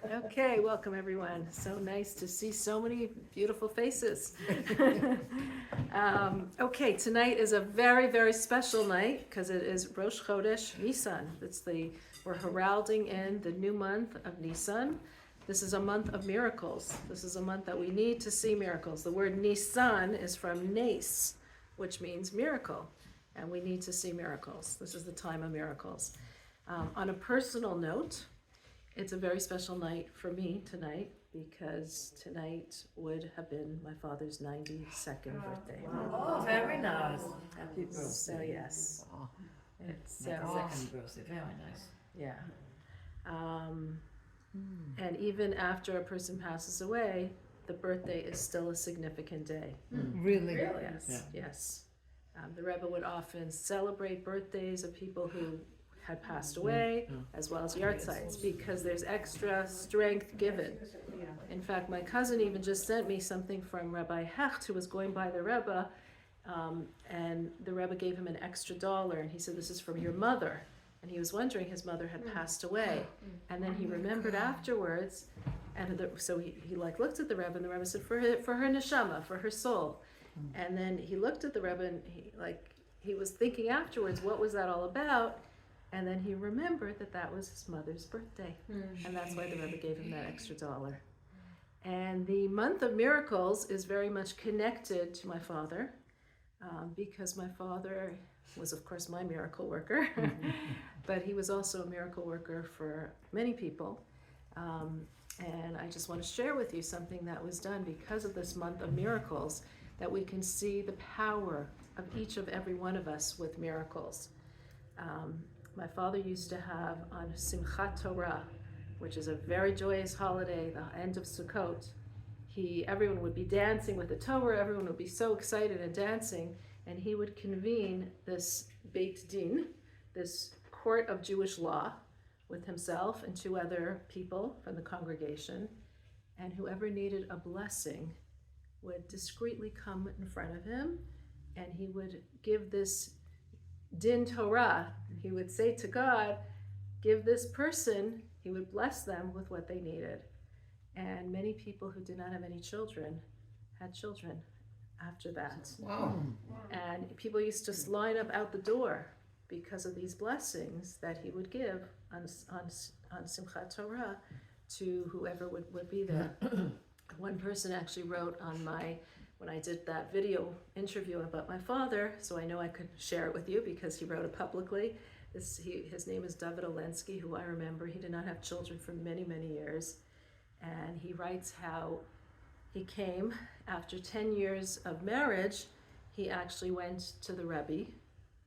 Okay, welcome everyone. So nice to see so many beautiful faces. Okay, tonight is a very, very special night because it is Rosh Chodesh Nisan. We're heralding in the new month of Nisan. This is a month of miracles. This is a month that we need to see miracles. The word Nisan is from nes, which means miracle, and we need to see miracles. This is the time of miracles. On a personal note, it's a very special night for me tonight because tonight would have been my father's 92nd birthday. Oh, very nice. Happy birthday. So yes, it's Second birthday, very nice. yeah. And even after a person passes away, the birthday is still a significant day. Really? Yes, Yeah. yes. The Rebbe would often celebrate birthdays of people who had passed away, as well as yahrzeits, because there's extra strength given. In fact, my cousin even just sent me something from Rabbi Hecht, who was going by the Rebbe, and the Rebbe gave him an extra $1, and he said, "This is from your mother." And he was wondering his mother had passed away, and then he remembered afterwards, and so he like looked at the Rebbe, and the Rebbe said, for her neshama, for her soul. And then he looked at the Rebbe, and he was thinking afterwards, what was that all about? And then he remembered that was his mother's birthday, and that's why the Rebbe gave him that extra $1. And the month of miracles is very much connected to my father, because my father was, of course, my miracle worker, but he was also a miracle worker for many people. And I just want to share with you something that was done because of this month of miracles, that we can see the power of each of every one of us with miracles. My father used to have on Simchat Torah, which is a very joyous holiday, the end of Sukkot, everyone would be dancing with the Torah, everyone would be so excited and dancing, and he would convene this Beit Din, this court of Jewish law, with himself and 2 other people from the congregation, and whoever needed a blessing would discreetly come in front of him, and he would give this Din Torah. He would say to God, give this person, he would bless them with what they needed. And many people who did not have any children had children after that. Wow. And people used to line up out the door because of these blessings that he would give on Simchat Torah to whoever would be there. One person actually wrote on when I did that video interview about my father, so I know I could share it with you because he wrote it publicly. His name is David Olensky, who I remember. He did not have children for many, many years. And he writes how he came after 10 years of marriage. He actually went to the Rebbe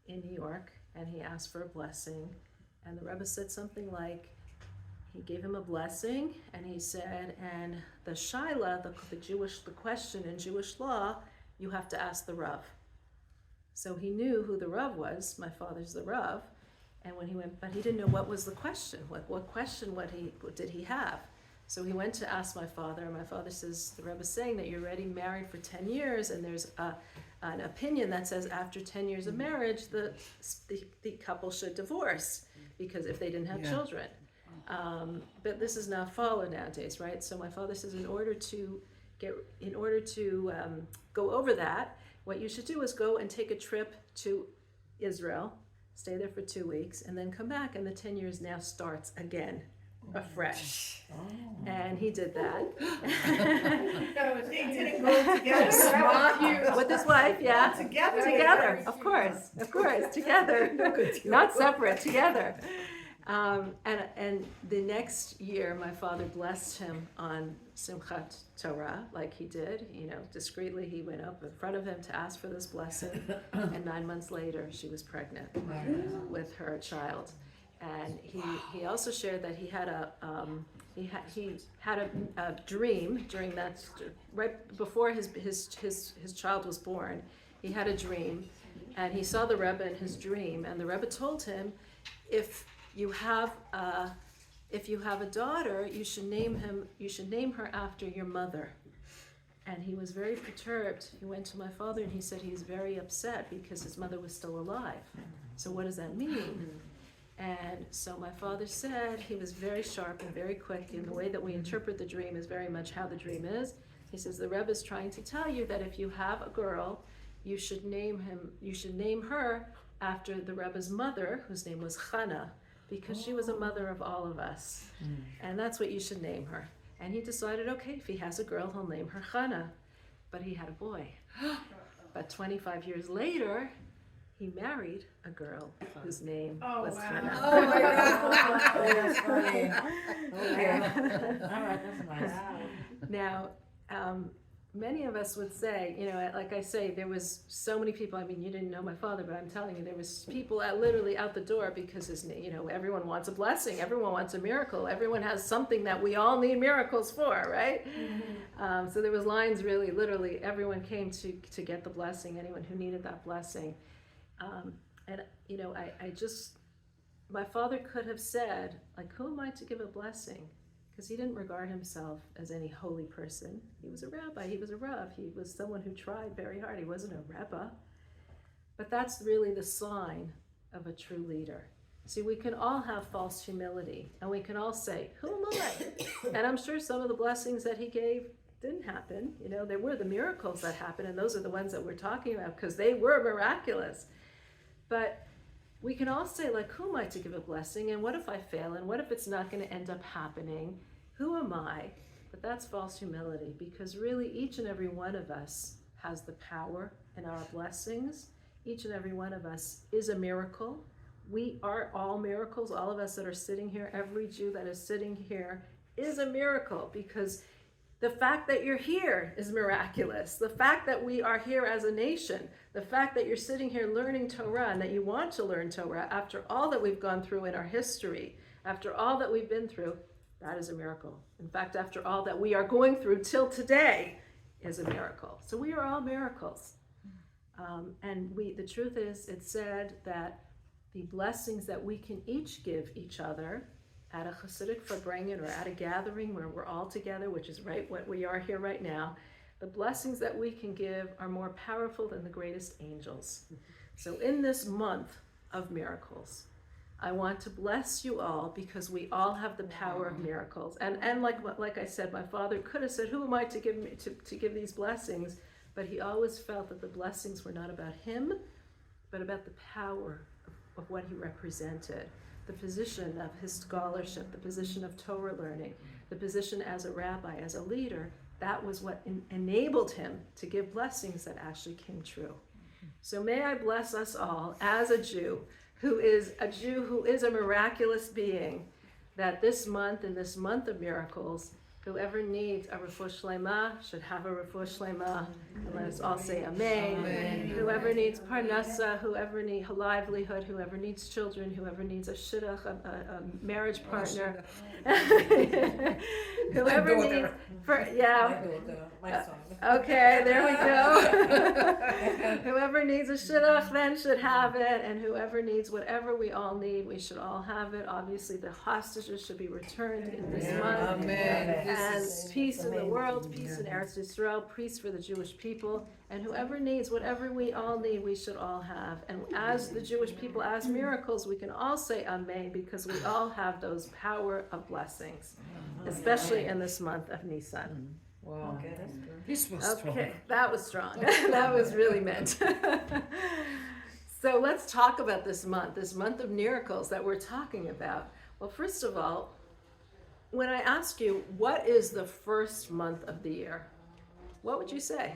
in New York and he asked for a blessing. And the Rebbe said something like, he gave him a blessing, and he said, and the shaila, the question in Jewish law, you have to ask the Rav. So he knew who the Rav was. My father's the Rav, and when he went, but he didn't know what was the question. What question? What did he have? So he went to ask my father, and my father says, the Rebbe is saying that you're already married for 10 years, and there's an opinion that says after 10 years of marriage, the couple should divorce because if they didn't have children. But this is not followed nowadays, right? So my father says, in order to go over that, what you should do is go and take a trip to Israel, stay there for 2 weeks, and then come back, and the 10 years now starts again, afresh. And he did that. They didn't go together. With his wife, yeah. Together. Of course, together. Not separate, together. And the next year, my father blessed him on Simchat Torah, like he did. Discreetly, he went up in front of him to ask for this blessing. And 9 months later, she was pregnant with her child. And he also shared that he had a dream during that, right before his child was born. He had a dream, and he saw the Rebbe in his dream, and the Rebbe told him, if you have a daughter, you should name her after your mother. And he was very perturbed. He went to my father and he said he's very upset because his mother was still alive. So what does that mean? And so my father said, he was very sharp and very quick, and the way that we interpret the dream is very much how the dream is. He says, the Rebbe is trying to tell you that if you have a girl, you should name her after the Rebbe's mother, whose name was Chana, because she was a mother of all of us. And that's what you should name her. And he decided, okay, if he has a girl, he'll name her Chana. But he had a boy. But 25 years later, he married a girl whose name was Chana. Oh my God. That's funny. Okay. All right, that's nice. Now, many of us would say, like I say, there was so many people. I mean, you didn't know my father, but I'm telling you, there was people literally out the door because his name, everyone wants a blessing, everyone wants a miracle, everyone has something that we all need miracles for, right? So there was lines, really, literally, everyone came to get the blessing, anyone who needed that blessing. And my father could have said, like, who am I to give a blessing? Because he didn't regard himself as any holy person. He was a rabbi, he was a rav, he was someone who tried very hard. He wasn't a rebbe. But that's really the sign of a true leader. See, we can all have false humility, and we can all say, who am I? And I'm sure some of the blessings that he gave didn't happen. There were the miracles that happened, and those are the ones that we're talking about because they were miraculous. But we can all say, like, who am I to give a blessing? And what if I fail? And what if it's not going to end up happening? Who am I? But that's false humility, because really each and every one of us has the power in our blessings. Each and every one of us is a miracle. We are all miracles. All of us that are sitting here, every Jew that is sitting here is a miracle, because the fact that you're here is miraculous. The fact that we are here as a nation, the fact that you're sitting here learning Torah and that you want to learn Torah after all that we've gone through in our history, after all that we've been through, that is a miracle. In fact, after all that we are going through till today is a miracle. So we are all miracles. And the truth is, it's said that the blessings that we can each give each other at a Hasidic Farbrengen or at a gathering where we're all together, which is right what we are here right now, the blessings that we can give are more powerful than the greatest angels. So in this month of miracles, I want to bless you all because we all have the power of miracles. And like I said, my father could have said, who am I to give these blessings? But he always felt that the blessings were not about him, but about the power of what he represented. The position of his scholarship, the position of Torah learning, the position as a rabbi, as a leader, that was what enabled him to give blessings that actually came true. So may I bless us all as a Jew who is a miraculous being, that this month, in this month of miracles, whoever needs a refuah shlema should have a refuah shlema. And let us all say amen. Amen. Whoever needs parnassa, whoever needs a livelihood, whoever needs children, whoever needs a shidduch, a marriage partner. Whoever needs, My son. okay, there we go. Whoever needs a shidduch then should have it, and whoever needs whatever we all need, we should all have it. Obviously, the hostages should be returned in this month. Amen. And peace in the world, peace in Eretz Yisrael, peace for the Jewish people, and whoever needs whatever we all need, we should all have. And as the Jewish people, as miracles, we can all say amen, because we all have those power of blessings, especially in this month of Nisan. Wow. This was strong. Okay, that was strong. That was really meant. So let's talk about this month of miracles that we're talking about. Well, first of all, when I ask you, what is the first month of the year? What would you say?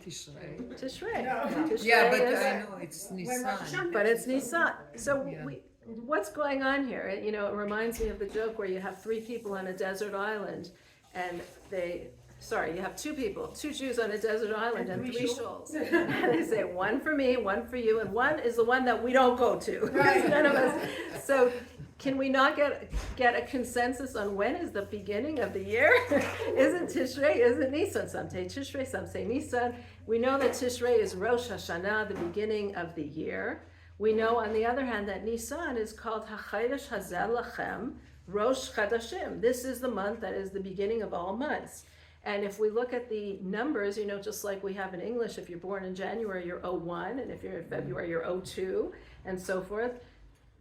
Tishrei. Tishrei. No. Tishrei Yeah, but is- I know it's Nisan. but it's Nisan. So Yeah. what's going on here? It reminds me of the joke where you have three people on a desert island, and you have two Jews on a desert island and three shoals. And they say, one for me, one for you, and one is the one that we don't go to. Right. None of us. So can we not get a consensus on when is the beginning of the year? Is it Tishrei? Is it Nisan? Some say Tishrei, some say Nisan. We know that Tishrei is Rosh Hashanah, the beginning of the year. We know, on the other hand, that Nisan is called HaChodesh Hazeh Lachem, Rosh Chadashim. This is the month that is the beginning of all months. And if we look at the numbers, just like we have in English, if you're born in January, you're 01, and if you're in February, you're 02, and so forth.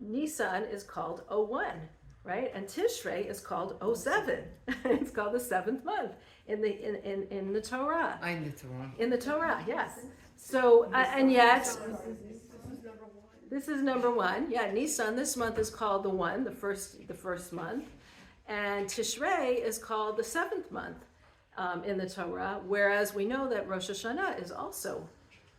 Nisan is called 01, right? And Tishrei is called 07. It's called the 7th month in the Torah. In the Torah. In the Torah, yes. So, and yet, this is number 1. Yeah, Nisan this month is called the first month. And Tishrei is called the 7th month in the Torah, whereas we know that Rosh Hashanah is also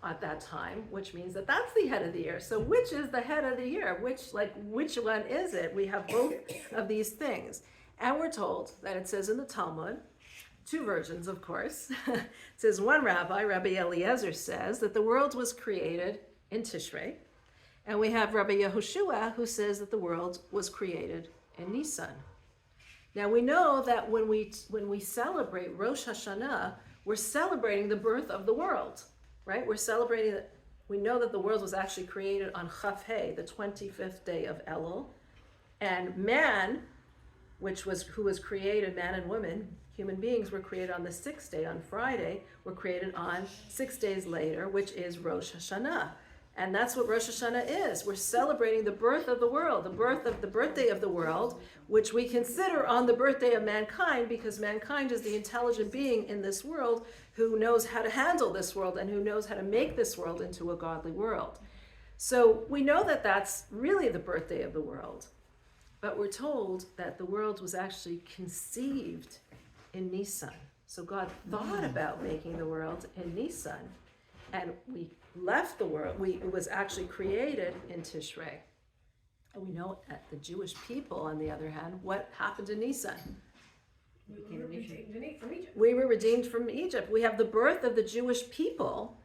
at that time, which means that that's the head of the year. So which is the head of the year? Which one is it? We have both of these things. And we're told that it says in the Talmud, 2 versions, of course. It says one Rabbi Eliezer, says that the world was created in Tishrei. And we have Rabbi Yehoshua, who says that the world was created in Nisan. Now we know that when we celebrate Rosh Hashanah, we're celebrating the birth of the world. Right? We're celebrating that we know that the world was actually created on Chaf He, the 25th day of Elul. And man, who was created, man and woman, human beings were created on the 6th day, on Friday, were created on 6 days later, which is Rosh Hashanah. And that's what Rosh Hashanah is. We're celebrating the birth of the world, the birthday of the world, which we consider on the birthday of mankind, because mankind is the intelligent being in this world who knows how to handle this world and who knows how to make this world into a godly world. So we know that that's really the birthday of the world. But we're told that the world was actually conceived in Nisan. So God thought about making the world in Nisan. And we left the world, it was actually created in Tishrei. And we know that the Jewish people, on the other hand, what happened in Nisan? We were redeemed from Egypt. We were redeemed from Egypt. We have the birth of the Jewish people.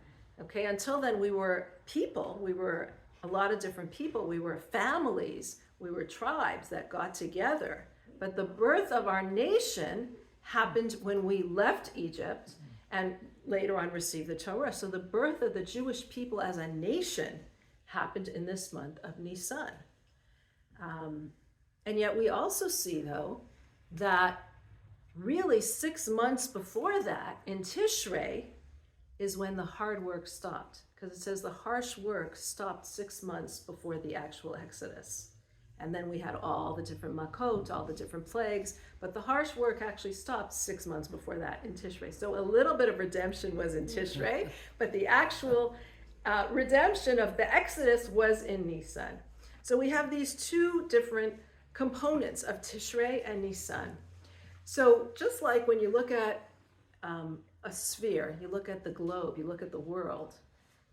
Okay, until then we were people. We were a lot of different people. We were families. We were tribes that got together. But the birth of our nation happened when we left Egypt and later on received the Torah. So the birth of the Jewish people as a nation happened in this month of Nisan. And yet we also see, though, that really 6 months before that, in Tishrei, is when the hard work stopped. Because it says the harsh work stopped 6 months before the actual Exodus. And then we had all the different makot, all the different plagues, but the harsh work actually stopped 6 months before that in Tishrei. So a little bit of redemption was in Tishrei, but the actual redemption of the Exodus was in Nisan. So we have these 2 different components of Tishrei and Nisan. So just like when you look at a sphere, you look at the globe, you look at the world,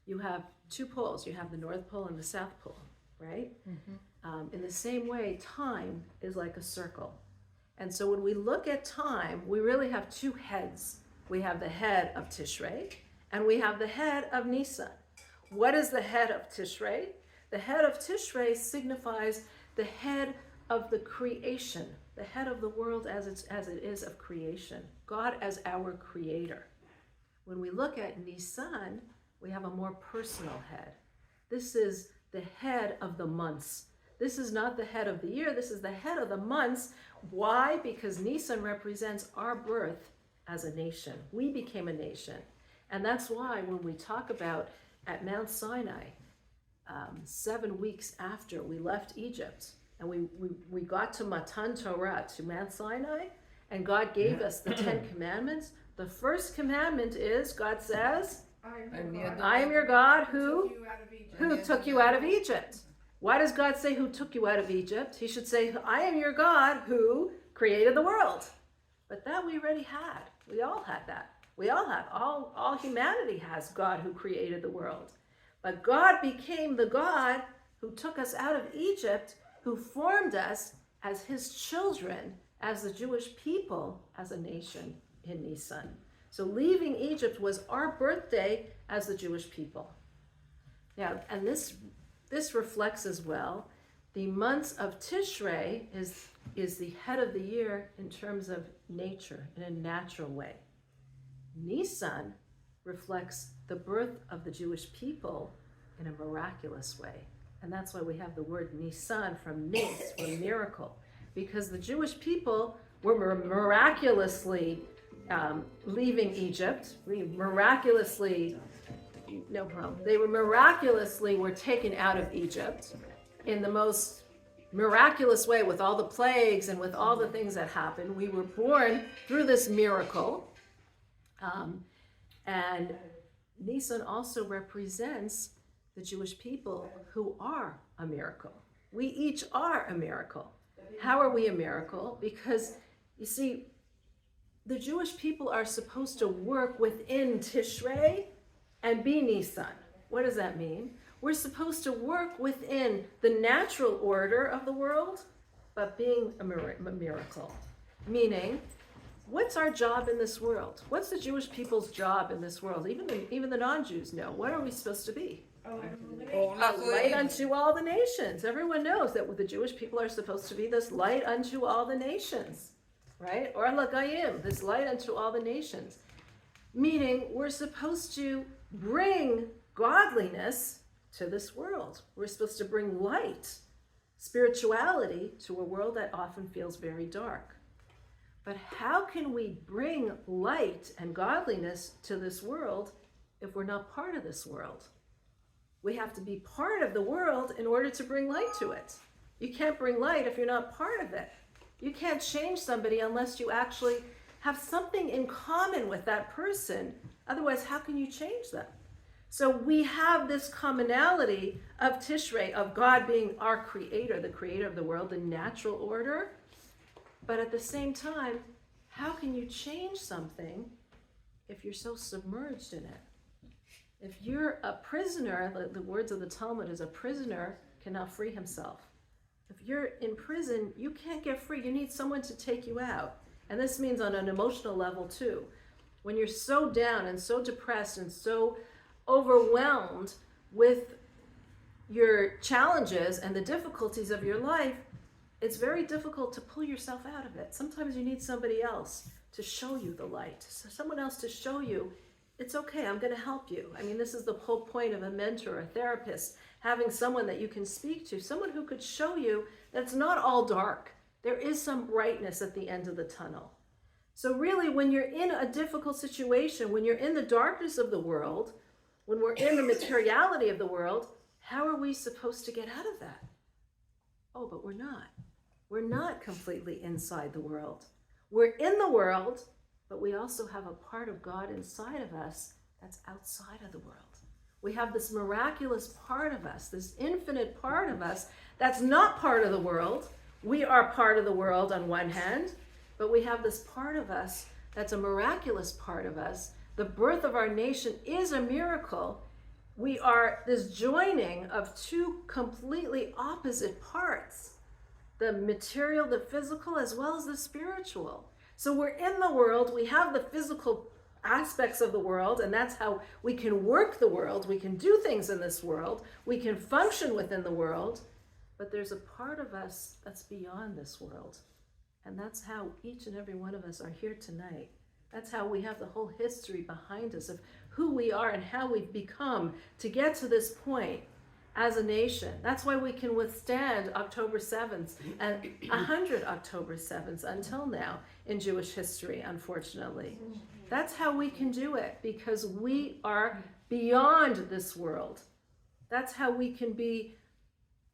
you have 2 poles. You have the North Pole and the South Pole, right? Mm-hmm. In the same way, time is like a circle. And so when we look at time, we really have 2 heads. We have the head of Tishrei, and we have the head of Nisan. What is the head of Tishrei? The head of Tishrei signifies the head of the creation, the head of the world as it is of creation, God as our creator. When we look at Nisan, we have a more personal head. This is the head of the months. This is not the head of the year, this is the head of the months. Why? Because Nisan represents our birth as a nation. We became a nation. And that's why when we talk about at Mount Sinai, 7 weeks after we left Egypt, and we got to Matan Torah, to Mount Sinai, and God gave us the 10 commandments. The first commandment is, God says, I am your God who took you out of Egypt. Why does God say who took you out of Egypt? He should say, I am your God who created the world. But that we already had. We all had that. We all have. All humanity has God who created the world. But God became the God who took us out of Egypt, who formed us as his children, as the Jewish people, as a nation in Nisan. So leaving Egypt was our birthday as the Jewish people. Now, and this reflects as well, the months of Tishrei is the head of the year in terms of nature, in a natural way. Nisan reflects the birth of the Jewish people in a miraculous way. And that's why we have the word Nisan from Nis, from miracle, because the Jewish people were miraculously leaving Egypt. They were miraculously taken out of Egypt. in the most miraculous way, with all the plagues and with all the things that happened. We were born through this miracle. And Nisan also represents the Jewish people who are a miracle. We each are a miracle. How are we a miracle? Because, you see, the Jewish people are supposed to work within Tishrei and be Nisan. What does that mean? We're supposed to work within the natural order of the world, but being a miracle. Meaning, what's our job in this world? What's the Jewish people's job in this world? Even the non-Jews know. What are we supposed to be? A light unto all the nations. Everyone knows that the Jewish people are supposed to be this light unto all the nations, right? Or Lagayim, this light unto all the nations. Meaning, we're supposed to bring godliness to this world. We're supposed to bring light, spirituality to a world that often feels very dark. But how can we bring light and godliness to this world if we're not part of this world? We have to be part of the world in order to bring light to it. You can't bring light if you're not part of it. You can't change somebody unless you actually have something in common with that person. Otherwise, how can you change them? So we have this commonality of Tishrei, of God being our creator, the creator of the world, the natural order. But at the same time, how can you change something if you're so submerged in it? If you're a prisoner, the words of the Talmud is, a prisoner cannot free himself. If you're in prison, you can't get free. You need someone to take you out. And this means on an emotional level too. When you're so down and so depressed and so overwhelmed with your challenges and the difficulties of your life, it's very difficult to pull yourself out of it. Sometimes you need somebody else to show you the light, so someone else to show you, it's okay, I'm going to help you. I mean, this is the whole point of a mentor, a therapist, having someone that you can speak to, someone who could show you that it's not all dark. There is some brightness at the end of the tunnel. So really, when you're in a difficult situation, when you're in the darkness of the world, when we're in the materiality of the world, how are we supposed to get out of that? Oh, but we're not. We're not completely inside the world. We're in the world, but we also have a part of God inside of us that's outside of the world. We have this miraculous part of us, this infinite part of us that's not part of the world. We are part of the world on one hand, but we have this part of us that's a miraculous part of us. The birth of our nation is a miracle. We are this joining of two completely opposite parts, the material, the physical, as well as the spiritual. So we're in the world, we have the physical aspects of the world, and that's how we can work the world, we can do things in this world, we can function within the world, but there's a part of us that's beyond this world. And that's how each and every one of us are here tonight. That's how we have the whole history behind us of who we are and how we've become to get to this point as a nation. That's why we can withstand October 7th and 100 October 7th until now in Jewish history, unfortunately. That's how we can do it, because we are beyond this world. That's how we can be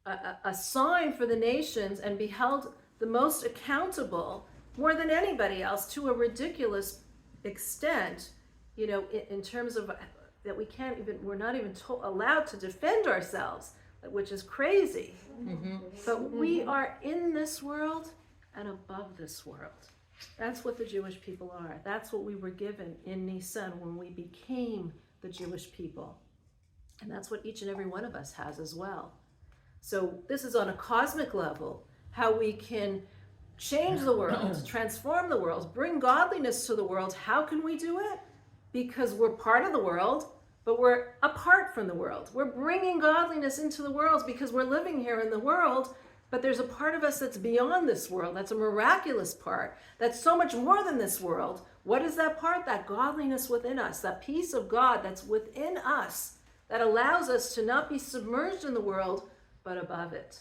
a sign for the nations and be held the most accountable, more than anybody else, to a ridiculous extent, you know, in terms of that we're not even allowed to defend ourselves, which is crazy. Mm-hmm. But we are in this world and above this world. That's what the Jewish people are. That's what we were given in Nisan when we became the Jewish people. And that's what each and every one of us has as well. So this is on a cosmic level, how we can change the world, transform the world, bring godliness to the world. How can we do it? Because we're part of the world, but we're apart from the world. We're bringing godliness into the world because we're living here in the world, but there's a part of us that's beyond this world. That's a miraculous part. That's so much more than this world. What is that part? That godliness within us, that peace of God that's within us, that allows us to not be submerged in the world, but above it.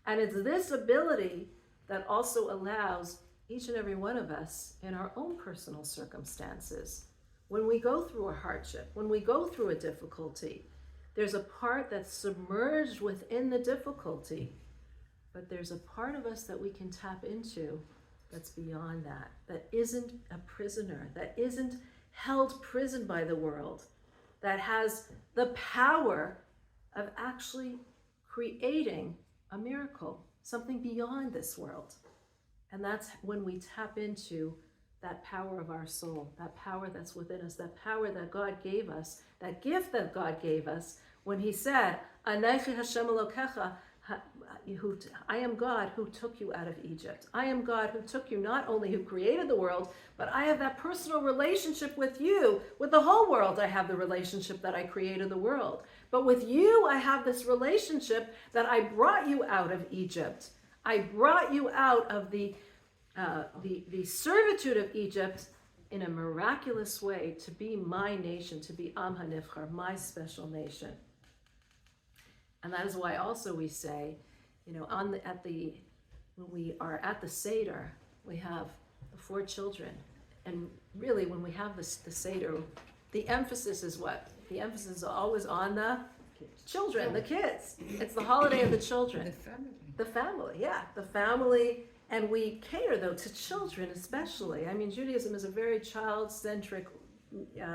And it's this ability that also allows each and every one of us in our own personal circumstances, when we go through a hardship, when we go through a difficulty, There's a part that's submerged within the difficulty, but there's a part of us that we can tap into that's beyond that, that isn't a prisoner, that isn't held prison by the world, that has the power of actually creating a miracle, something beyond this world. And that's when we tap into that power of our soul, that power that's within us, that power that God gave us, that gift that God gave us when he said, Anechi Hashem Elokecha, I am God who took you out of Egypt. I am God who took you, not only who created the world, but I have that personal relationship with you. With the whole world, I have the relationship that I created the world. But with you, I have this relationship that I brought you out of Egypt. I brought you out of the servitude of Egypt in a miraculous way to be my nation, to be Am HaNivchar, my special nation. And that is why also we say, when we are at the Seder, we have the 4 children. And really, when we have the Seder, the emphasis is what? The emphasis is always on the children, the kids. It's the holiday of the children. The family. The family, yeah, the family. And we cater, though, to children especially. I mean, Judaism is a very child-centric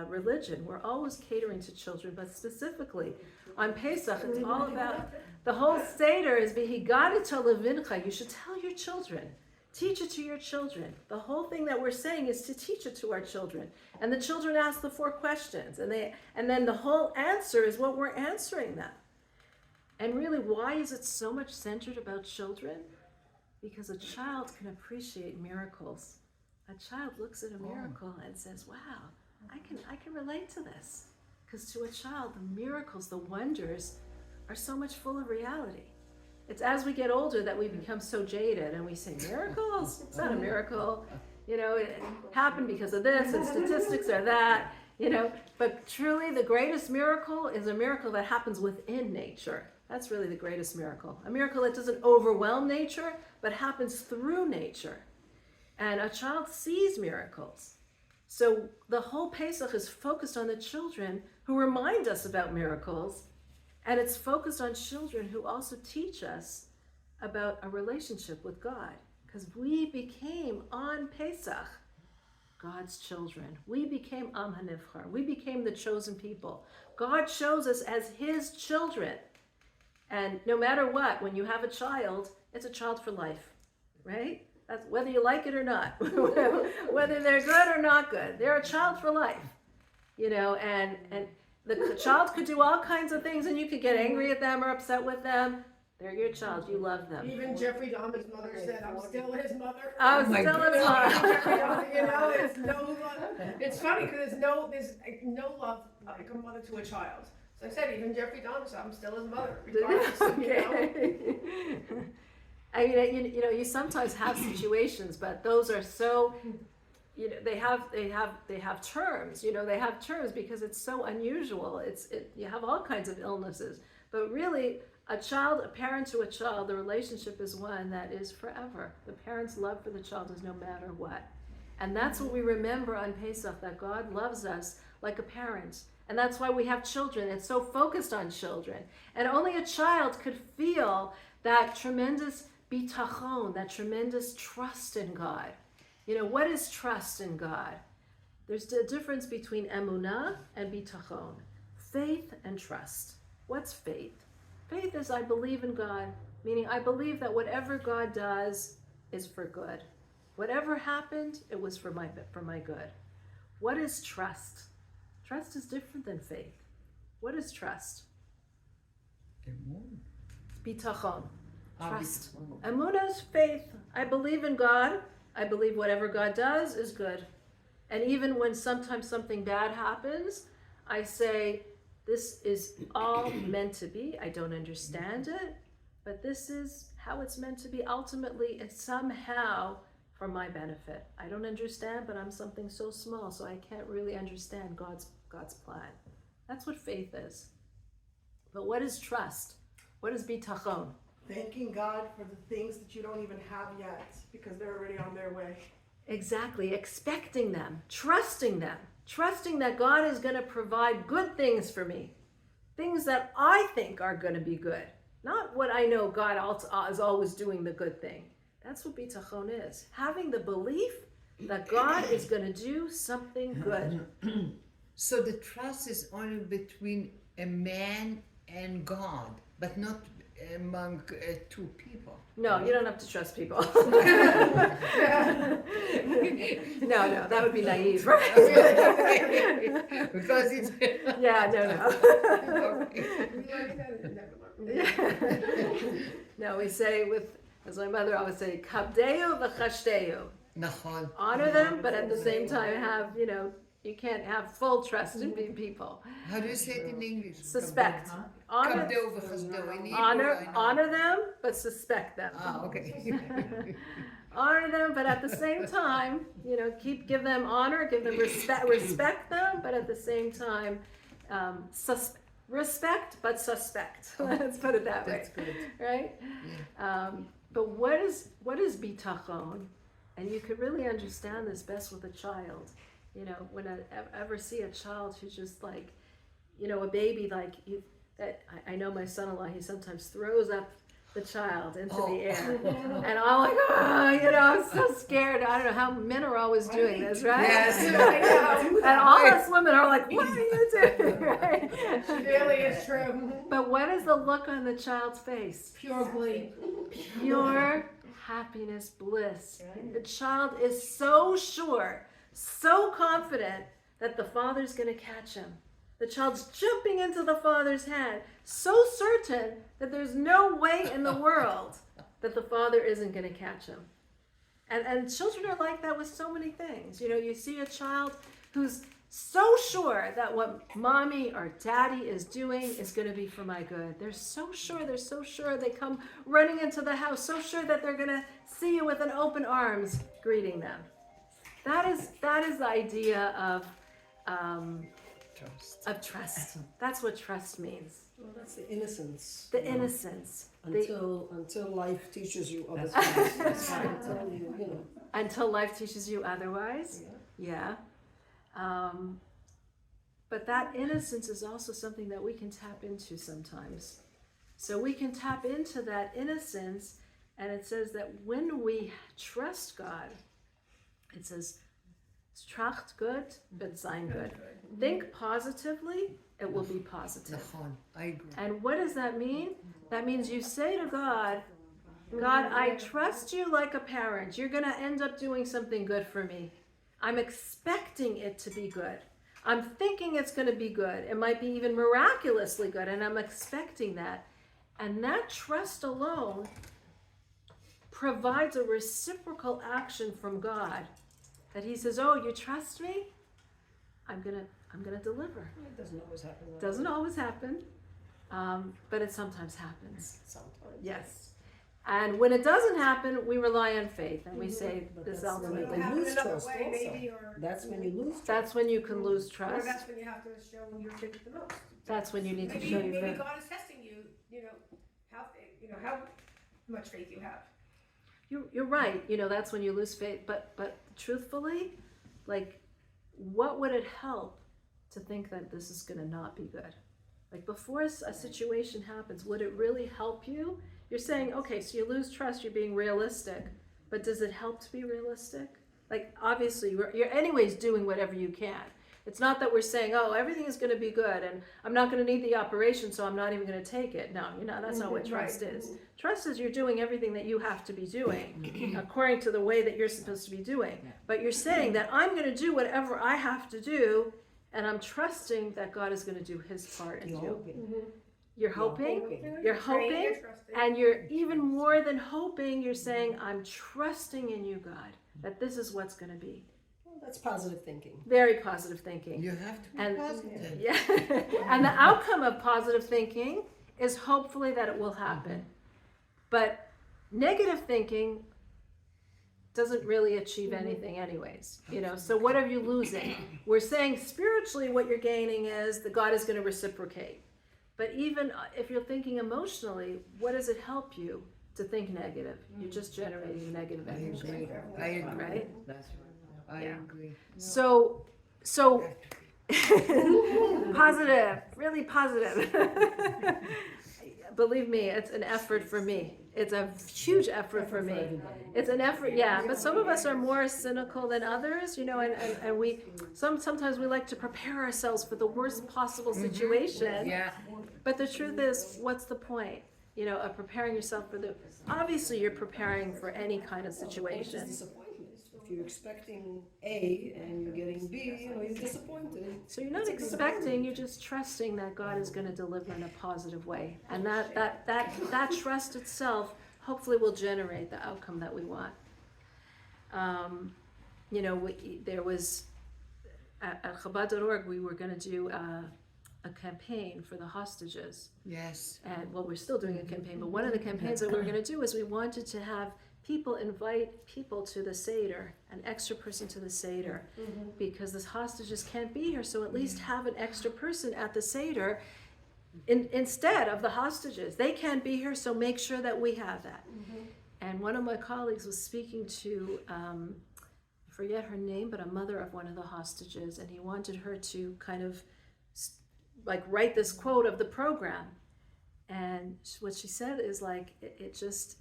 religion. We're always catering to children, but specifically on Pesach, it's all about, the whole Seder is V'higadita levincha. You should tell your children. Teach it to your children. The whole thing that we're saying is to teach it to our children. And the children ask the 4 questions. And then the whole answer is what we're answering them. And really, why is it so much centered about children? Because a child can appreciate miracles. A child looks at a miracle and says, wow, I can relate to this. Because to a child, the miracles, the wonders are so much full of reality. It's as we get older that we become so jaded and we say, miracles? It's not a miracle. It happened because of this and statistics are that, But truly the greatest miracle is a miracle that happens within nature. That's really the greatest miracle. A miracle that doesn't overwhelm nature, but happens through nature. And a child sees miracles. So the whole Pesach is focused on the children who remind us about miracles. And it's focused on children who also teach us about a relationship with God. Because we became, on Pesach, God's children. We became Am HaNivchar. We became the chosen people. God chose us as his children. And no matter what, when you have a child, it's a child for life, right? That's whether you like it or not, whether they're good or not good, they're a child for life, and the child could do all kinds of things and you could get angry at them or upset with them. They're your child, you love them. Even Jeffrey Dahmer's mother said, I'm still his mother. I'm still his mother. It's funny because there's no love like a mother to a child. So I said, even Jeffrey Dahmer said, I'm still his mother. Regardless, okay. I mean, you sometimes have situations, but those are so, they have terms. They have terms because it's so unusual. You have all kinds of illnesses, but really, a parent to a child, the relationship is one that is forever. The parent's love for the child is no matter what, and that's what we remember on Pesach, that God loves us like a parent. And that's why we have children. It's so focused on children. And only a child could feel that tremendous bitachon, that tremendous trust in God. What is trust in God? There's a difference between emunah and bitachon. Faith and trust. What's faith? Faith is I believe in God, meaning I believe that whatever God does is for good. Whatever happened, it was for my good. What is trust? Trust is different than faith. What is trust? Bitachon. Trust. Emunah is faith. I believe in God. I believe whatever God does is good. And even when sometimes something bad happens, I say, this is all meant to be. I don't understand it, but this is how it's meant to be. Ultimately, it's somehow for my benefit. I don't understand, but I'm something so small, so I can't really understand God's plan. That's what faith is. But what is trust? What is bitachon? Thanking God for the things that you don't even have yet, because they're already on their way. Exactly. Expecting them, trusting that God is going to provide good things for me. things that I think are going to be good, not what I know God is always doing the good thing. That's what bitachon is. Having the belief that God is going to do something good. So the trust is only between a man and God, but not among two people. No, you don't have to trust people. No, that would be naive, right? Because it's Yeah, no. No, we say as my mother always say, kabdeo v'chashteo. Nachon. Honor them, but at the same time have, you can't have full trust in people. How do you say it in English? Suspect. Honor, Kabdeo v'chasdeo. In Hebrew, I know. honor them, but suspect them. Ah, okay. Honor them, but at the same time, give them honor, give them respect them, but at the same time, respect but suspect. Let's put it that way. That's good. Right? Yeah. But what is bitachon? And you could really understand this best with a child. When I ever see a child who's just like, a baby I know my son-in-law, he sometimes throws up the child into the air. And I'm like, I'm so scared. I don't know how men are always doing this, right? Yes. And all us women are like, what are you doing? Right? It really is true. But what is the look on the child's face? Pure glee. Pure happiness, bliss. The child is so sure, so confident that the father's going to catch him. The child's jumping into the father's hand, so certain that there's no way in the world that the father isn't going to catch him. And children are like that with so many things. You see a child who's so sure that what mommy or daddy is doing is going to be for my good. They're so sure. They come running into the house, so sure that they're going to see you with an open arms greeting them. That is the idea of trust. That's what trust means. Well, that's the innocence. The innocence. Until life teaches you other things. Until life teaches you otherwise. Yeah. But that innocence is also something that we can tap into sometimes. So we can tap into that innocence, and it says that when we trust God, it says, tracht gut, but sein good. Think positively, it will be positive. Nachon. I agree. And what does that mean? That means you say to God, God, I trust you like a parent. You're going to end up doing something good for me. I'm expecting it to be good. I'm thinking it's going to be good. It might be even miraculously good, and I'm expecting that. And that trust alone provides a reciprocal action from God. That he says, oh, you trust me? I'm gonna deliver. It doesn't always happen. Doesn't always happen, but it sometimes happens. Sometimes. Yes. And when it doesn't happen, we rely on faith, and we say But this that's when ultimately. you Happen lose another trust way, also. maybe, or That's when you lose trust. That's when you can lose or trust. that's when you have to show your faith the most. That's when you need to Maybe show your faith. God is testing you. How much faith you have. You're right. That's when you lose faith. But truthfully, like, what would it help to think that this is going to not be good? Like, before a situation happens, would it really help you? You're saying, okay, so you lose trust, you're being realistic, but does it help to be realistic? Like, obviously, you're anyways doing whatever you can. It's not that we're saying, oh, everything is going to be good, and I'm not going to need the operation, so I'm not even going to take it. No, that's not what trust is. Trust is you're doing everything that you have to be doing, according to the way that you're supposed to be doing. But you're saying that I'm going to do whatever I have to do, and I'm trusting that God is going to do his part in you. You're hoping, you're hoping, and you're even more than hoping, you're saying, I'm trusting in you, God, that this is what's going to be. Well, that's positive thinking. Very positive thinking. You have to be And positive. yeah, and the outcome of positive thinking is hopefully that it will happen. But negative thinking doesn't really achieve anything anyways, so what are you losing? We're saying spiritually what you're gaining is that God is going to reciprocate. But even if you're thinking emotionally, what does it help you to think negative? You're just generating negative energy. I agree. Right? I Yeah. agree. So Positive, really positive. Believe me, it's an effort for me. It's a huge effort for me. It's an effort, yeah. But some of us are more cynical than others, you know, and we sometimes we like to prepare ourselves for the worst possible situation. Yeah. But the truth is, what's the point? You know, of preparing yourself for the. Obviously, you're preparing for any kind of situation. Disappointment. If you're expecting A and you're getting B, you know, you're disappointed. So you're not expecting, you're just trusting that God is going to deliver in a positive way. And that trust itself hopefully will generate the outcome that we want. You know, there was, at Chabad.org, we were going to do a campaign for the hostages. Yes. And, well, we're still doing a campaign, but one of the campaigns that we were going to do is we wanted to have people invite people to the Seder, an extra person to the Seder, because the hostages can't be here, so at least have an extra person at the Seder instead of the hostages. They can't be here, so make sure that we have that. And one of my colleagues was speaking to, I forget her name, but a mother of one of the hostages, and he wanted her to kind of like write this quote of the program. And what she said is like, it just,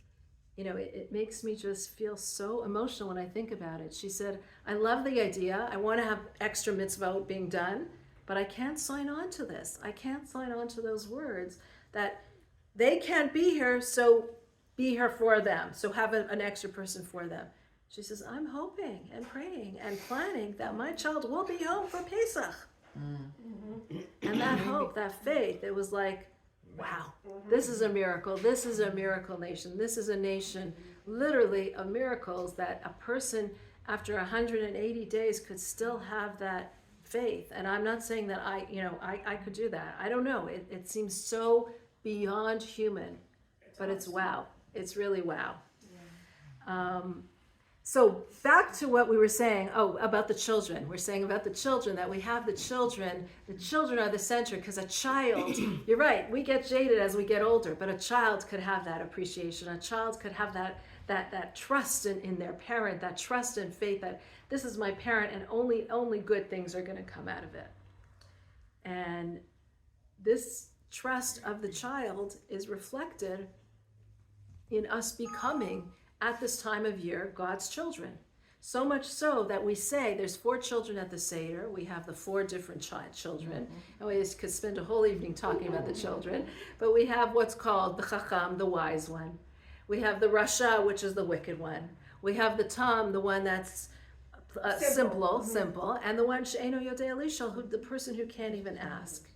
you know, it makes me just feel so emotional when I think about it. She said, I love the idea. I want to have extra mitzvot being done, but I can't sign on to this. I can't sign on to those words that they can't be here, so be here for them. So have an extra person for them. She says, I'm hoping and praying and planning that my child will be home for Pesach. And that hope, that faith, it was like, wow, this is a miracle. This is a miracle nation. This is a nation literally of miracles, that a person after 180 days could still have that faith. And I'm not saying that I could do that. I don't know. It seems so beyond human, but it's wow. It's really wow. So back to what we were saying, about the children. We're saying about the children, that we have the children. The children are the center, because a child, you're right, we get jaded as we get older, but a child could have that appreciation. A child could have that trust in their parent, that trust and faith that this is my parent and only good things are going to come out of it. And this trust of the child is reflected in us becoming, at this time of year, God's children. So much so that we say there's 4 children at the Seder. We have the 4 different children. And we could spend a whole evening talking about the children. But we have what's called the Chacham, the wise one. We have the Rasha, which is the wicked one. We have the Tam, the one that's simple. And the one She'eno Yodei Elishal, the person who can't even ask.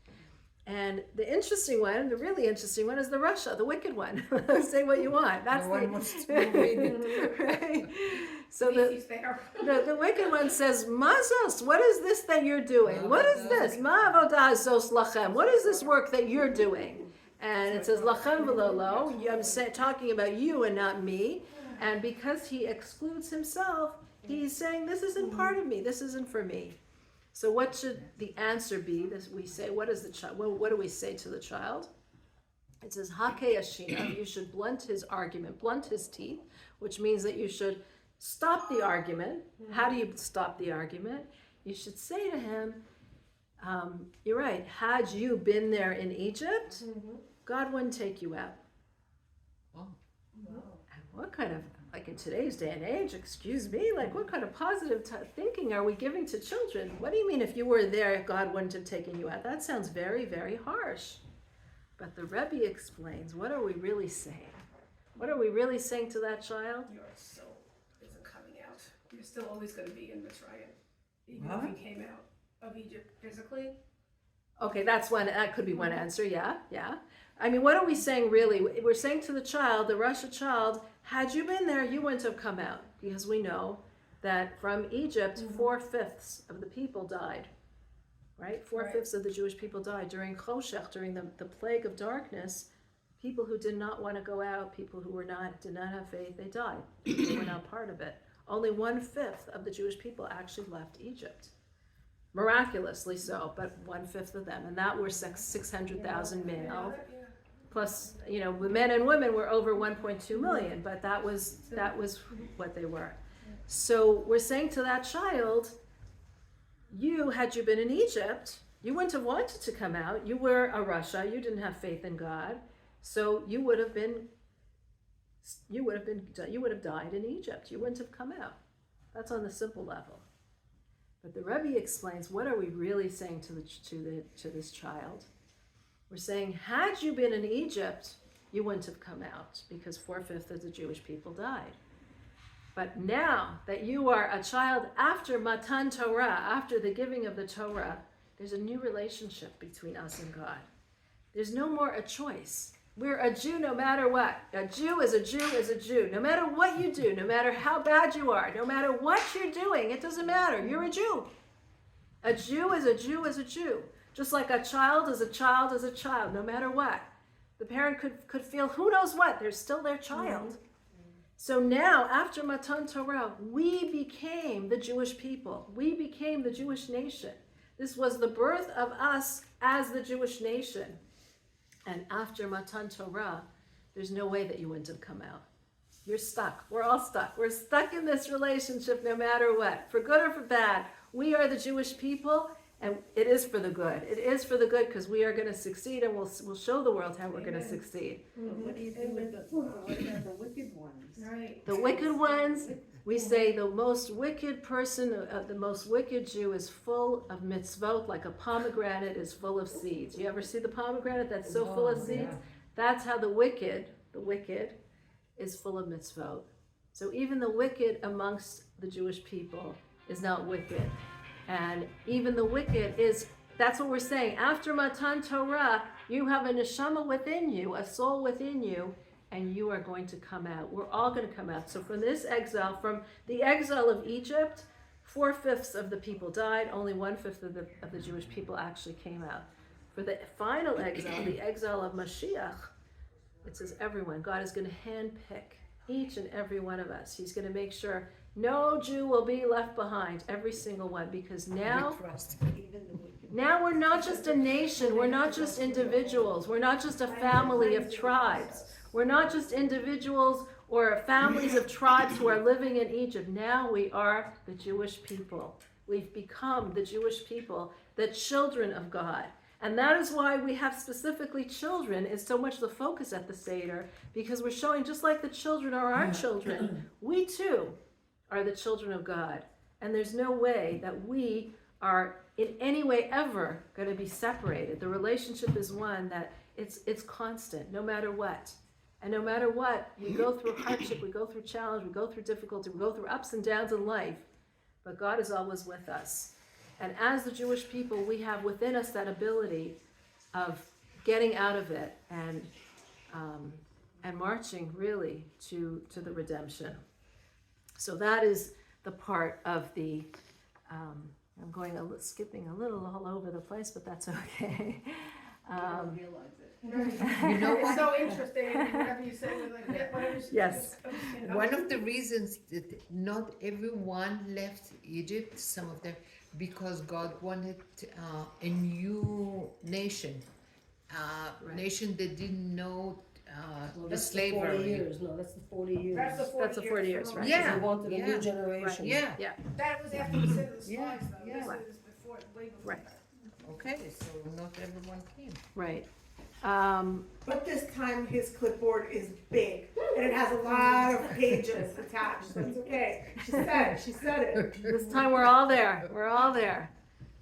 And the interesting one, the really interesting one, is the Rasha, the wicked one. Say what you want. That's No one wants to read it. right. So He's there. the wicked one says, Mazos, what is this that you're doing? What is this? Ma avodah zos lachem. What is this work that you're doing? And it says, Lachem v'lo lo. I'm talking about you and not me. And because he excludes himself, he's saying, this isn't part of me. This isn't for me. So what should the answer be? This we say, what is the child? Well, what do we say to the child? It says, Hake Ashina, you should blunt his argument, blunt his teeth, which means that you should stop the argument. How do you stop the argument? You should say to him, you're right, had you been there in Egypt, God wouldn't take you out. Oh. What kind of, like in today's day and age, excuse me, like what kind of positive thinking are we giving to children? What do you mean if you were there, God wouldn't have taken you out? That sounds very, very harsh. But the Rebbe explains, what are we really saying? What are we really saying to that child? Yours still isn't coming out. You're still always going to be in Mitzrayim, even What? if you came out of Egypt physically. Okay, that could be one answer, yeah. I mean, what are we saying really? We're saying to the child, the Russia child, had you been there, you wouldn't have come out. Because we know that from Egypt, 4/5 of the people died. Right? 4/5 of the Jewish people died during Choshech, during the plague of darkness. People who did not want to go out, people who did not have faith, they died. They were not part of it. Only 1/5 of the Jewish people actually left Egypt. Miraculously so, but 1/5 of them. And that were 600,000 male. Plus, the men and women were over 1.2 million, but that was what they were. So we're saying to that child, had you been in Egypt, you wouldn't have wanted to come out. You were a Russia. You didn't have faith in God, so you would have died in Egypt. You wouldn't have come out. That's on the simple level. But the Rebbe explains, what are we really saying to this child? We're saying, had you been in Egypt, you wouldn't have come out, because 4/5 of the Jewish people died. But now that you are a child after Matan Torah, after the giving of the Torah, there's a new relationship between us and God. There's no more a choice. We're a Jew no matter what. A Jew is a Jew is a Jew. No matter what you do, no matter how bad you are, no matter what you're doing, it doesn't matter. You're a Jew. A Jew is a Jew is a Jew. Just like a child is a child is a child, no matter what. The parent could feel who knows what, they're still their child. So now, after Matan Torah, we became the Jewish people. We became the Jewish nation. This was the birth of us as the Jewish nation. And after Matan Torah, there's no way that you wouldn't have come out. You're stuck. We're all stuck. We're stuck in this relationship no matter what. For good or for bad, we are the Jewish people, and it is for the good. It is for the good, because we are going to succeed, and we'll show the world how we're going to succeed. What do you do with the wicked ones? Right. The wicked ones, we say the most wicked person, the most wicked Jew is full of mitzvot, like a pomegranate is full of seeds. You ever see the pomegranate that's so full of seeds? That's how the wicked is full of mitzvot. So even the wicked amongst the Jewish people is not wicked. And even the wicked is, that's what we're saying. After Matan Torah, you have a neshama within you, a soul within you, and you are going to come out. We're all going to come out. So from this exile, from the exile of Egypt, 4/5 of the people died. Only 1/5 of the Jewish people actually came out. For the final exile, the exile of Mashiach, it says everyone. God is going to handpick each and every one of us. He's going to make sure no Jew will be left behind, every single one, because now we're not just a nation, we're not just individuals, we're not just a family of tribes, we're not just individuals or families of tribes who are living in Egypt. Now we are the Jewish people. We've become the Jewish people, the children of God. And that is why we have specifically children is so much the focus at the Seder, because we're showing just like the children are our children, we too are the children of God. And there's no way that we are in any way ever going to be separated. The relationship is one that it's constant, no matter what. And no matter what, we go through hardship, we go through challenge, we go through difficulty, we go through ups and downs in life, but God is always with us. And as the Jewish people, we have within us that ability of getting out of it and marching really to the redemption. So that is the part of the, I'm going skipping a little all over the place, but that's okay. You know It's what? so interesting, whatever you say, we're like, yeah, whatever you say. Yes. You know? One of the reasons that not everyone left Egypt, some of them, because God wanted a new nation, nation that didn't know the That's slavery. 40 years. No, that's the 40 years. That's the 40 That's the 40 years, right. Yeah. They wanted a Yeah. new generation. Yeah. Yeah, That was after the sin of the spies, Yeah, though. yeah. This is before, way before Right. that. Okay, so not everyone came. right. But this time his clipboard is big and it has a lot of pages attached, so it's okay. She said it. This time we're all there. We're all there.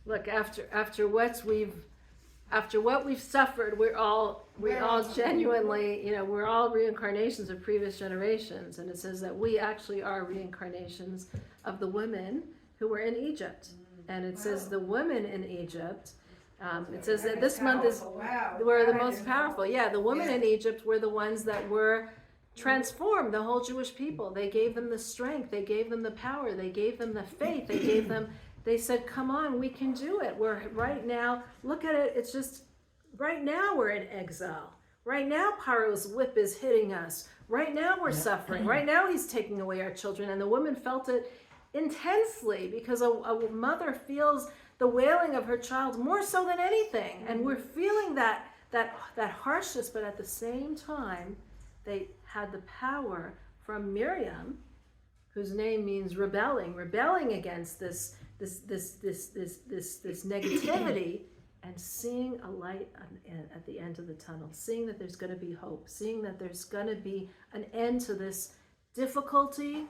Look, after what we've suffered, we all genuinely, we're all reincarnations of previous generations, and it says that we actually are reincarnations of the women who were in Egypt. And it says the women in Egypt. It says that this month is Wow. were the most powerful. Yeah, the women in Egypt were the ones that were transformed the whole Jewish people. They gave them the strength, they gave them the power, they gave them the faith, they said, come on, we can do it. We're right now, look at it, it's just, right now we're in exile. Right now Paro's whip is hitting us. Right now we're suffering. Right now he's taking away our children. And the women felt it intensely, because a mother feels the wailing of her child more so than anything. And we're feeling that harshness, but at the same time, they had the power from Miriam, whose name means rebelling against this this negativity, and seeing a light at the end of the tunnel, seeing that there's going to be hope, seeing that there's going to be an end to this difficulty,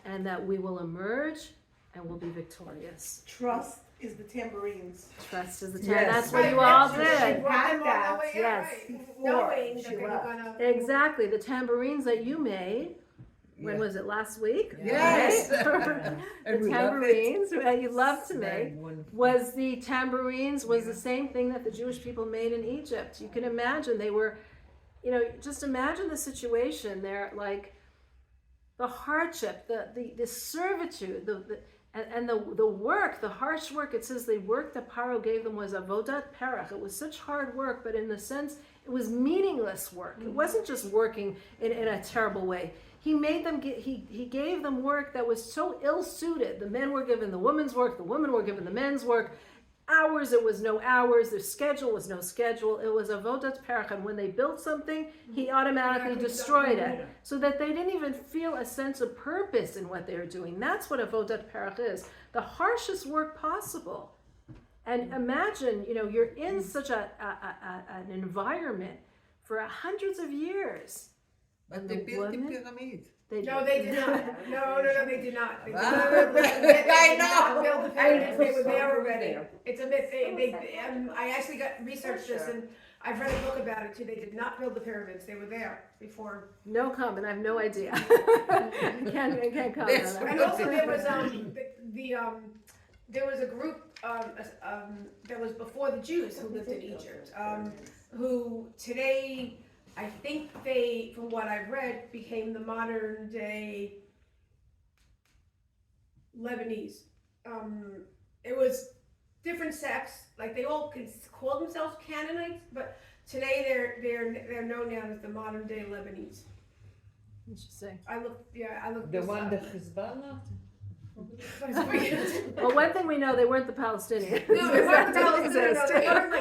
and that we will emerge and we'll be victorious. Trust is the tambourines. Trust is the Yes. time. That's what Right, you all she did. brought them all Had the way out, yes. right, knowing that she they were left. gonna. Exactly, the tambourines that you made. When Yeah. was it? Last week? Yes. Right? And The we love tambourines that you love to It's make. very wonderful. Was the tambourines was the same thing that the Jewish people made in Egypt. You can imagine they were, just imagine the situation. They're like the hardship, the servitude, the work, the harsh work. It says the work that Paro gave them was avodat perach. It was such hard work, but in the sense it was meaningless work. It wasn't just working in a terrible way. He made them he gave them work that was so ill-suited. The men were given the women's work, the women were given the men's work. Hours, it was no hours. Their schedule was no schedule. It was avodat perach. And when they built something, he automatically destroyed it, so that they didn't even feel a sense of purpose in what they were doing. That's what avodat perach is. The harshest work possible. And imagine, you're in such an environment for hundreds of years. But they built the pyramid. No, they did not. No, they did not. They did not. I know. Build the pyramids. They were there already. It's a myth. I actually researched this, and I've read a book about it too. They did not build the pyramids. They were there before. No comment. I have no idea. I can't comment on that. And also there was there was a group that was before the Jews who lived in Egypt, who today, I think they, from what I've read, became the modern day Lebanese. It was different sects, like they all call themselves Canaanites, but today they're known now as the modern day Lebanese. Interesting. I looked The this one up. that Hezbollah? Well, one thing we know, they weren't the Palestinians. No, it wasn't They no, didn't they exist. weren't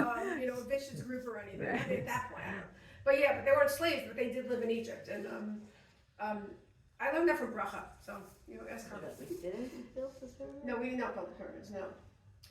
like a vicious group or anything at that point. But they weren't slaves, but they did live in Egypt, and I learned that from Bracha. So ask her. Didn't build this pyramid? No, we did not build the pyramids. No.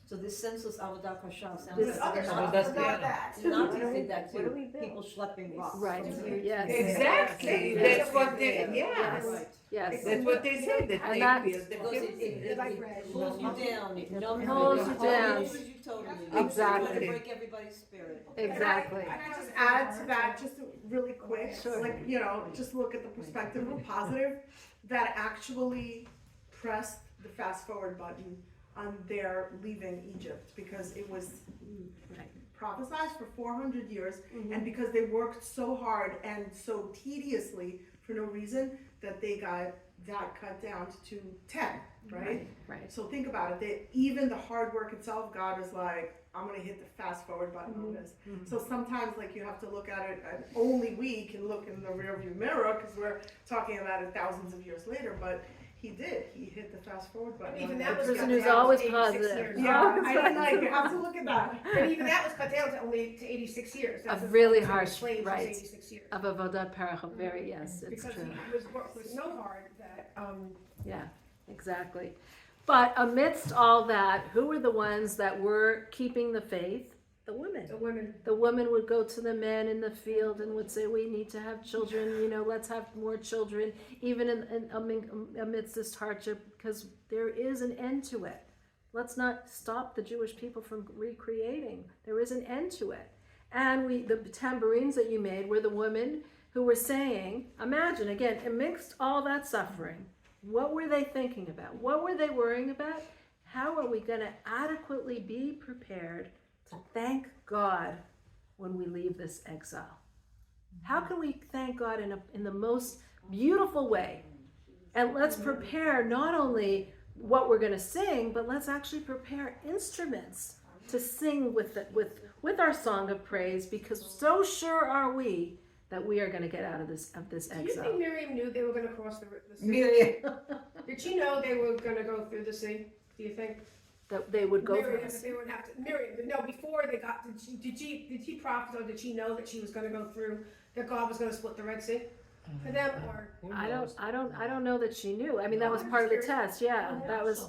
So this census avodah kasha sounds This like is other it's stuff, that's but the not other. that. not easy that What do too. we build? People schlepping rocks. Right. Yes. Exactly. That's what they, Yes. Right. Yes. That's what they say, that And they that- built the Because it pyramid. pulls you down, it numbs Pulls you down. Pushes you totally. Exactly. It's gonna break everybody's spirit. Exactly. Can I just add to that just really quick? Sure. Like, just look at the perspective of positive, that actually pressed the fast forward button on their leaving Egypt, because it was Right. prophesied for 400 years, and because they worked so hard and so tediously for no reason, that they got that cut down to 10, right? Right. So think about it, that even the hard work itself, God is like, I'm gonna hit the fast forward button on this. So sometimes you have to look at it, and only we can look in the rearview mirror, because we're talking about it thousands of years later, but he hit the fast forward button. Even on that it. was person cut who's down to always 86 positive. years. Yeah, I mean, you have to look at that. But even that was cut down to only 86 years. That's A as really long as they were harsh, slaves was right. 86 years. Of avodat perach, very, yes, it's Because true. it was so hard that Yeah, exactly. But amidst all that, who were the ones that were keeping the faith? The women. the women. The woman would go to the men in the field and would say, we need to have children, let's have more children, even amidst this hardship, because there is an end to it. Let's not stop the Jewish people from recreating. There is an end to it. And the tambourines that you made were the women who were saying, imagine, again, amidst all that suffering, what were they thinking about? What were they worrying about? How are we going to adequately be prepared to thank God when we leave this exile? How can we thank God in the most beautiful way? And let's prepare not only what we're going to sing, but let's actually prepare instruments to sing with our song of praise, because so sure are we that we are going to get out of this Do you exile. think Miriam knew they were going to cross the sea? Miriam. Did she know they were going to go through the sea? Do you think? That they would go for Miriam, us. they would have to. Miriam, no. Before they got, did she prophesy? Or did she know that she was going to go through? That God was going to split the Red Sea for them, or I don't know that she knew. I mean, that was part of the test. Yeah, that was.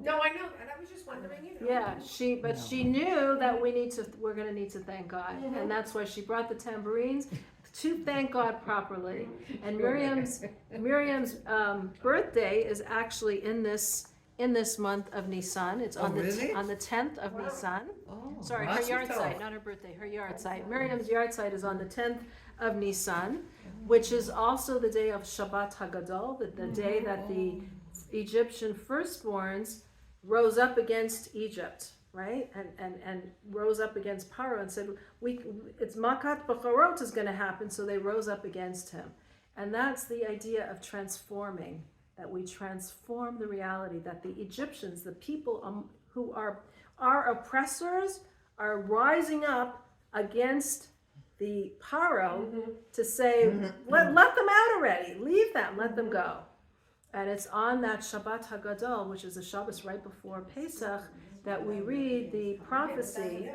No, I know that. I was just wondering, you know. Yeah, she knew that we're gonna need to thank God, and that's why she brought the tambourines to thank God properly. And Miriam's birthday is actually in this month of Nisan. It's on really? on the 10th of Nisan. Oh, Sorry, her that's yard tough. site, not her birthday, her yard site. Miriam's yard site is on the 10th of Nisan, which is also the day of Shabbat Hagadol, the day that the Egyptian firstborns rose up against Egypt, right? And rose up against Paro and said, it's Makat Bacharot is going to happen, so they rose up against him. And that's the idea of transforming, that we transform the reality, that the Egyptians, the people who are our oppressors, are rising up against the Paro to say, let them out already, leave them, let them go. And it's on that Shabbat Hagadol, which is the Shabbos right before Pesach, that we read the prophecy.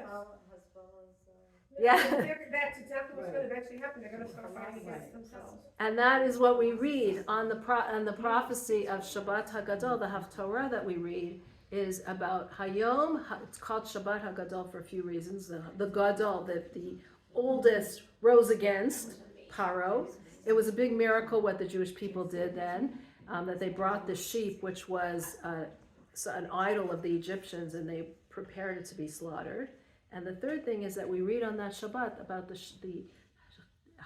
Yeah. That's exactly what's going to eventually happen. They're going to start fighting against themselves. And that is what we read on the prophecy of Shabbat Hagadol. The Haftorah that we read is about Hayom. It's called Shabbat Hagadol for a few reasons. The Gadol, that the oldest, rose against Paro. It was a big miracle what the Jewish people did then. That they brought the sheep, which was an idol of the Egyptians, and they prepared it to be slaughtered. And the third thing is that we read on that Shabbat about the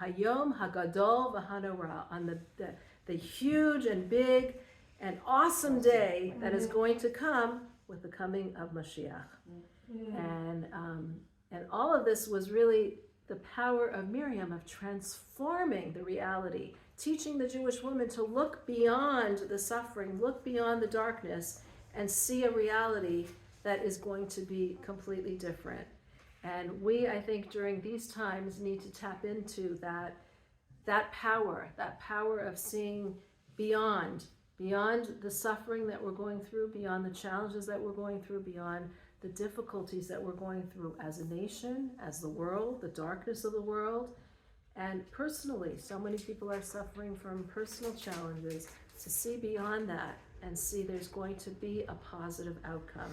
Hayom Hagadol v'Hanorah, on the huge and big and awesome day that is going to come with the coming of Mashiach. And all of this was really the power of Miriam of transforming the reality, teaching the Jewish woman to look beyond the suffering, look beyond the darkness, and see a reality that is going to be completely different. And we, I think, during these times need to tap into that power of seeing beyond the suffering that we're going through, beyond the challenges that we're going through, beyond the difficulties that we're going through as a nation, as the world, the darkness of the world. And personally, so many people are suffering from personal challenges, to see beyond that and see there's going to be a positive outcome.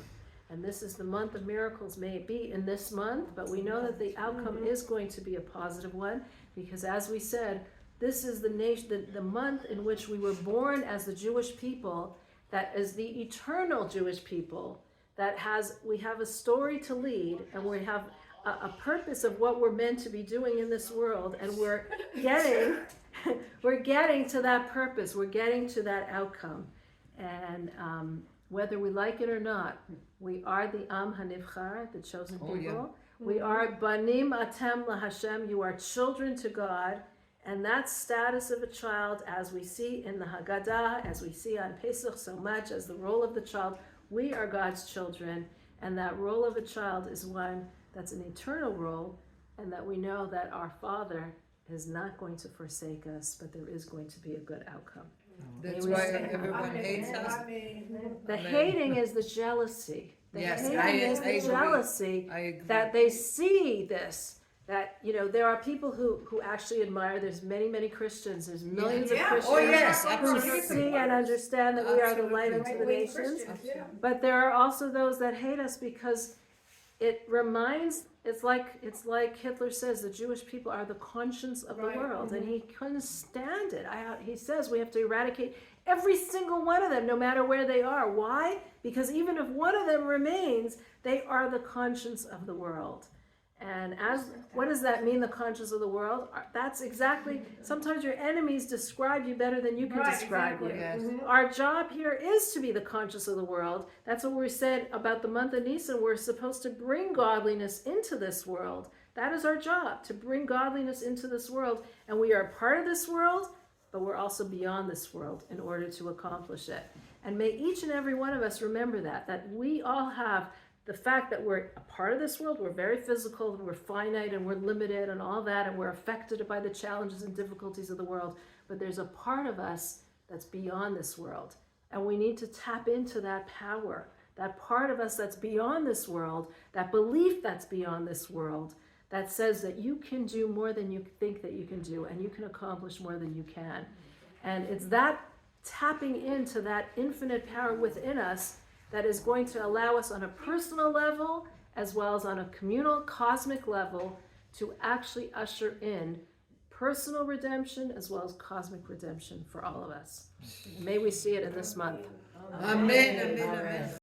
And this is the month of miracles. May it be in this month, but we know that the outcome is going to be a positive one, because as we said, this is the month in which we were born as the Jewish people, that is the eternal Jewish people, we have a story to lead, and we have a purpose of what we're meant to be doing in this world, and we're getting to that purpose, we're getting to that outcome. And whether we like it or not, we are the Am HaNivchar, the chosen people. Yeah. We are Banim Atem LaHashem, you are children to God. And that status of a child, as we see in the Haggadah, as we see on Pesach so much, as the role of the child, we are God's children. And that role of a child is one that's an eternal role, and that we know that our Father is not going to forsake us, but there is going to be a good outcome. That's why everyone hates us. The hating is the jealousy. Yes, hating is the jealousy that they see this. That, there are people who actually admire. There's many Christians. There's millions of Christians who see and understand that we are the light unto the nations. But there are also those that hate us because it reminds. It's like Hitler says, the Jewish people are the conscience of the world, and he couldn't stand it. He says we have to eradicate every single one of them, no matter where they are. Why? Because even if one of them remains, they are the conscience of the world. And what does that mean, the conscience of the world? That's exactly, sometimes your enemies describe you better than you can describe you. Yes. Our job here is to be the conscience of the world. That's what we said about the month of Nisan. We're supposed to bring godliness into this world. That is our job, to bring godliness into this world. And we are part of this world, but we're also beyond this world in order to accomplish it. And may each and every one of us remember that we all have the fact that we're a part of this world. We're very physical, we're finite, and we're limited and all that, and we're affected by the challenges and difficulties of the world. But there's a part of us that's beyond this world. And we need to tap into that power, that part of us that's beyond this world, that belief that's beyond this world, that says that you can do more than you think that you can do, and you can accomplish more than you can. And it's that tapping into that infinite power within us that is going to allow us on a personal level as well as on a communal cosmic level to actually usher in personal redemption as well as cosmic redemption for all of us. May we see it in this month. Amen, amen, amen.